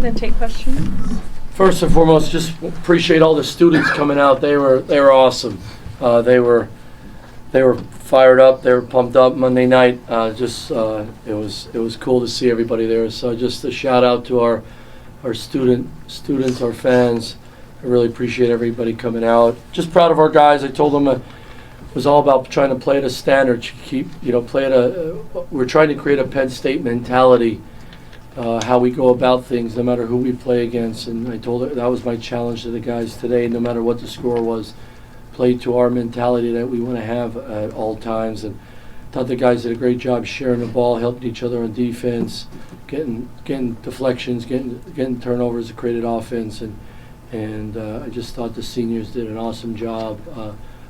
going to take questions. First and foremost, just appreciate all the students coming out. They were awesome. They were fired up. They were pumped up Monday night. It was cool to see everybody there. So just a shout out to our students, our fans. I really appreciate everybody coming out. Just proud of our guys. I told them it was all about trying to play at a standard. We're trying to create a Penn State mentality. How we go about things, no matter who we play against. And I told her that was my challenge to the guys today, no matter what the score was, play to our mentality that we want to have at all times. And thought the guys did a great job sharing the ball, helping each other on defense, getting deflections, getting turnovers, created offense. And I just thought the seniors did an awesome job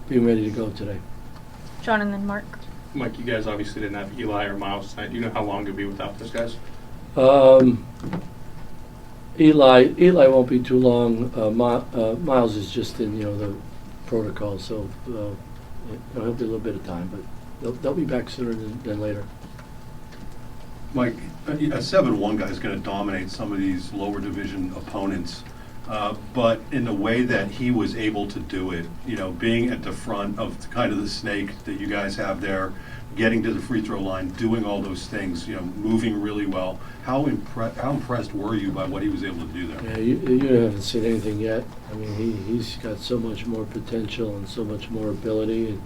being ready to go today. John and then Mark. Mike, you guys obviously didn't have Eli or Miles tonight. Do you know how long you'll be without those guys? Eli won't be too long. Miles is just in the protocol, so he'll be a little bit of time, but they'll be back sooner than later. Mike, a 7-1 guy is going to dominate some of these lower division opponents, but in the way that he was able to do it, being at the front of kind of the snake that you guys have there, getting to the free throw line, doing all those things, moving really well. How impressed were you by what he was able to do there? Yeah, you haven't seen anything yet. I mean, he's got so much more potential and so much more ability. And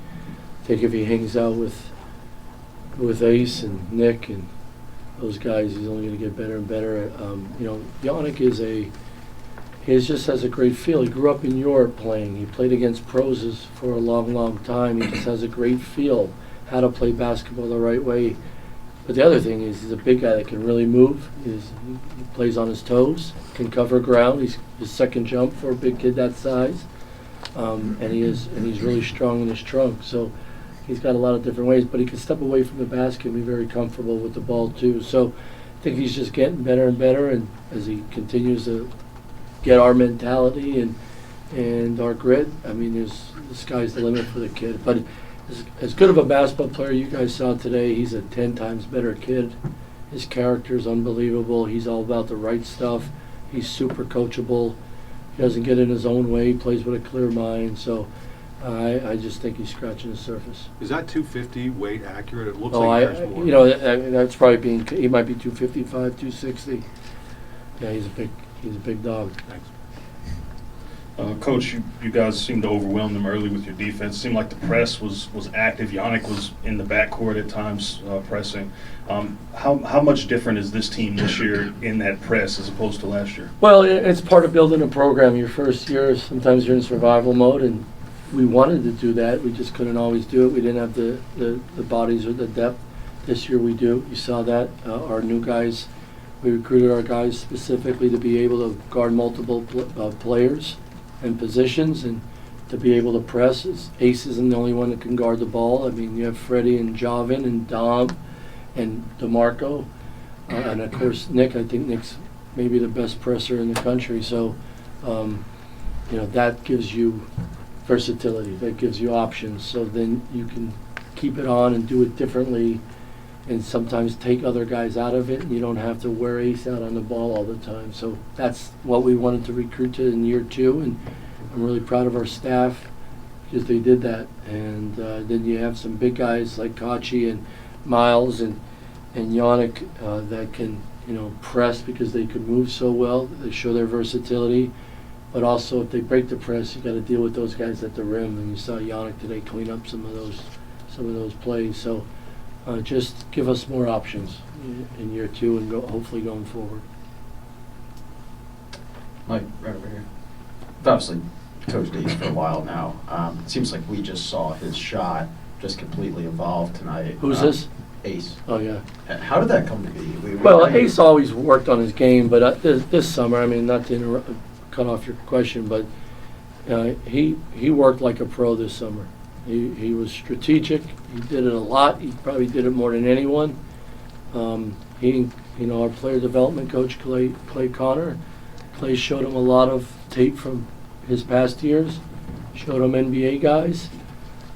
I think if he hangs out with Ace and Nick and those guys, he's only going to get better and better. Yannick just has a great feel. He grew up in Europe playing. He played against pros for a long, long time. He just has a great feel how to play basketball the right way. But the other thing is he's a big guy that can really move. He plays on his toes, can cover ground. He's his second jump for a big kid that size. And he's really strong in his trunk. So he's got a lot of different ways, but he can step away from the basket and be very comfortable with the ball too. So I think he's just getting better and better, and as he continues to get our mentality and our grit, I mean, the sky's the limit for the kid. But as good of a basketball player you guys saw today, he's a 10 times better kid. His character is unbelievable. He's all about the right stuff. He's super coachable. He doesn't get in his own way. He plays with a clear mind. So I just think he's scratching the surface. Is that 250 weight accurate? It looks like there's more. That's probably he might be 255, 260. Yeah, he's a big dog. Thanks. Coach, you guys seemed to overwhelm them early with your defense. It seemed like the press was active. Yannick was in the backcourt at times pressing. How much different is this team this year in that press as opposed to last year? Well, it's part of building a program. Your first year, sometimes you're in survival mode, and we wanted to do that. We just couldn't always do it. We didn't have the bodies or the depth. This year we do. You saw that. Our new guys, we recruited our guys specifically to be able to guard multiple players and positions, and to be able to press. Ace isn't the only one that can guard the ball. I mean, you have Freddie and Javin and Dom and DeMarco, and of course Nick. I think Nick's maybe the best presser in the country. So, that gives you versatility. That gives you options. So then you can keep it on and do it differently, and sometimes take other guys out of it, and you don't have to wear Ace out on the ball all the time. So that's what we wanted to recruit to in year 2, and I'm really proud of our staff because they did that. And then you have some big guys like Kachi and Miles and Yannick that can press because they can move so well. They show their versatility, but also if they break the press, you got to deal with those guys at the rim. And you saw Yannick today clean up some of those plays. So. Just give us more options in year 2 and hopefully going forward. Mike, right over here. I've obviously coached Ace for a while now. It seems like we just saw his shot just completely evolve tonight. Who's this? Ace. Oh, yeah. How did that come to be? Ace always worked on his game, but this summer, I mean, not to cut off your question, but he worked like a pro this summer. He was strategic. He did it a lot. He probably did it more than anyone. Our player development coach, Clay Connor, Clay showed him a lot of tape from his past years, showed him NBA guys.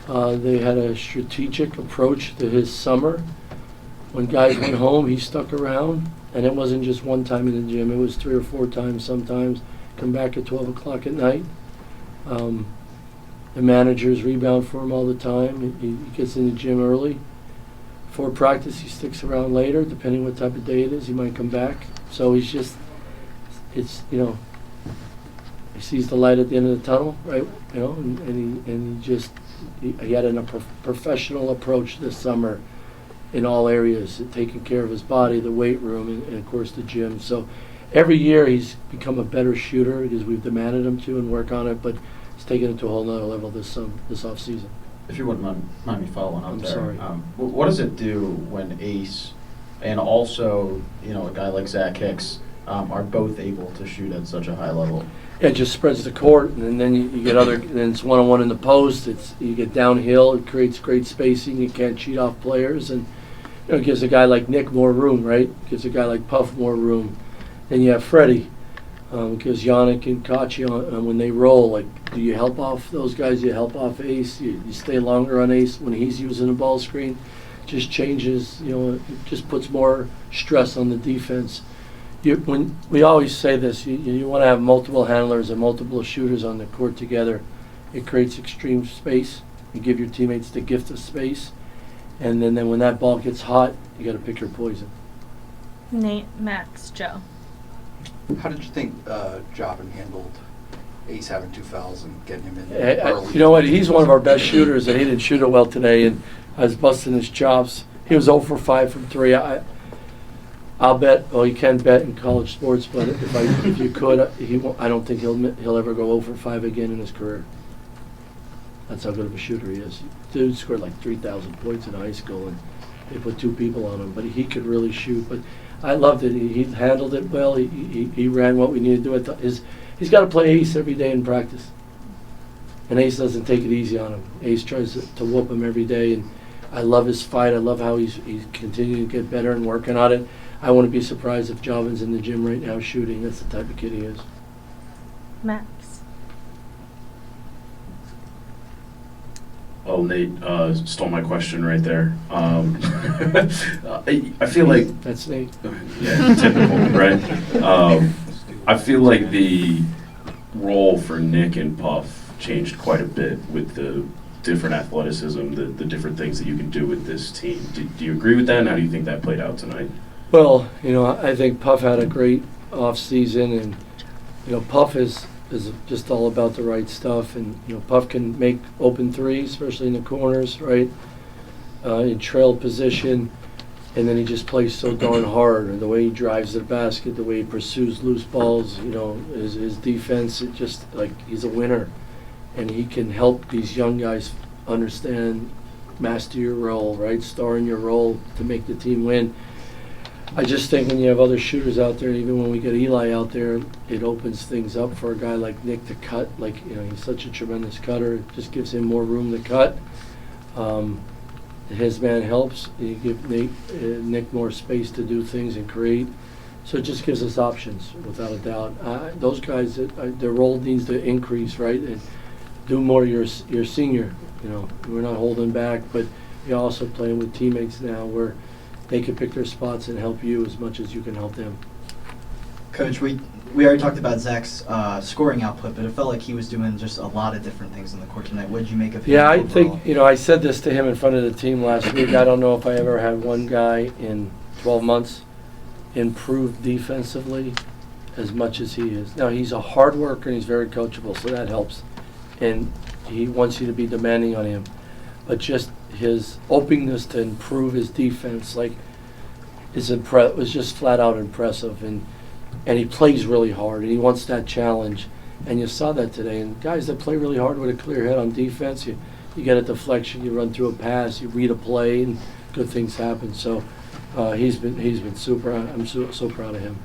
They had a strategic approach to his summer. When guys went home, he stuck around And it wasn't just one time in the gym, it was 3 or 4 times sometimes. Come back at 12 o'clock at night. The managers rebound for him all the time. He gets in the gym early. For practice, he sticks around later, depending what type of day it is. He might come back. So he's just, it's, you know, he sees the light at the end of the tunnel, right? You know, and he had a professional approach this summer in all areas, taking care of his body, the weight room, and of course the gym. So every year he's become a better shooter because we've demanded him to and work on it, but he's taken it to a whole nother level this off season. If you wouldn't mind me following up I'm there. sorry. What does it do when Ace and also, you know, a guy like Zach Hicks are both able to shoot at such a high level? Yeah, it just spreads the court, and then you get other. Then it's one-on-one in the post. You get downhill. It creates great spacing. You can't cheat off players, and you know, it gives a guy like Nick more room, right? It gives a guy like Puff more room. Then you have Freddie, because Yannick and Kachi, when they roll, like, do you help off those guys? Do you help off Ace? You stay longer on Ace when he's using the ball screen. Just changes, you know, it just puts more stress on the defense. When we always say this, you want to have multiple handlers and multiple shooters on the court together. It creates extreme space. You give your teammates the gift of space, and then when that ball gets hot, you got to pick your poison. Nate, Max, Joe. How did you think Jobin handled Ace having 2 fouls and getting him in early? You know what? He's one of our best shooters, and he didn't shoot it well today, and I was busting his chops. He was 0 for 5 from 3. I'll bet. Well, you can bet in college sports, but if you could, I don't think he'll ever go 0 for 5 again in his career. That's how good of a shooter he is. Dude scored like 3,000 points in high school, and they put 2 people on him. But he could really shoot. But I loved it. He handled it well. He ran what we needed to do. He's got to play Ace every day in practice, and Ace doesn't take it easy on him. Ace tries to whoop him every day, and I love his fight. I love how he's continuing to get better and working on it. I wouldn't be surprised if Jovin's in the gym right now shooting. That's the type of kid he is. Max. Well, Nate stole my question right there. I feel like That's Nate. yeah, typical, right? I feel like the role for Nick and Puff changed quite a bit with the different athleticism, the different things that you can do with this team. Do you agree with that, and how do you think that played out tonight? Well, you know, I think Puff had a great off season, and you know, Puff is just all about the right stuff, and you know, Puff can make open threes, especially in the corners, right? In trail position, and then he just plays so darn hard, and the way he drives the basket, the way he pursues loose balls, you know, his defense, it just like he's a winner, and he can help these young guys understand, master your role, right? Star in your role to make the team win. I just think when you have other shooters out there, even when we get Eli out there, it opens things up for a guy like Nick to cut. Like, you know, he's such a tremendous cutter. It just gives him more room to cut. His man helps. You give Nick more space to do things and create. So it just gives us options, without a doubt. Those guys, their role needs to increase, right? And do more your senior. You know, we're not holding back, but you're also playing with teammates now where they can pick their spots and help you as much as you can help them. Coach, we already talked about Zach's scoring output, but it felt like he was doing just a lot of different things on the court tonight. What did you make of him? Yeah, I overall? think, you know, I said this to him in front of the team last week. I don't know if I ever had one guy in 12 months improve defensively as much as he is. Now, he's a hard worker and he's very coachable, so that helps. And he wants you to be demanding on him. But just his openness to improve his defense, like, was just flat out impressive. And he plays really hard, and he wants that challenge. And you saw that today. And guys that play really hard with a clear head on defense, you get a deflection, you run through a pass, you read a play, and good things happen. So he's been super. I'm so proud of him.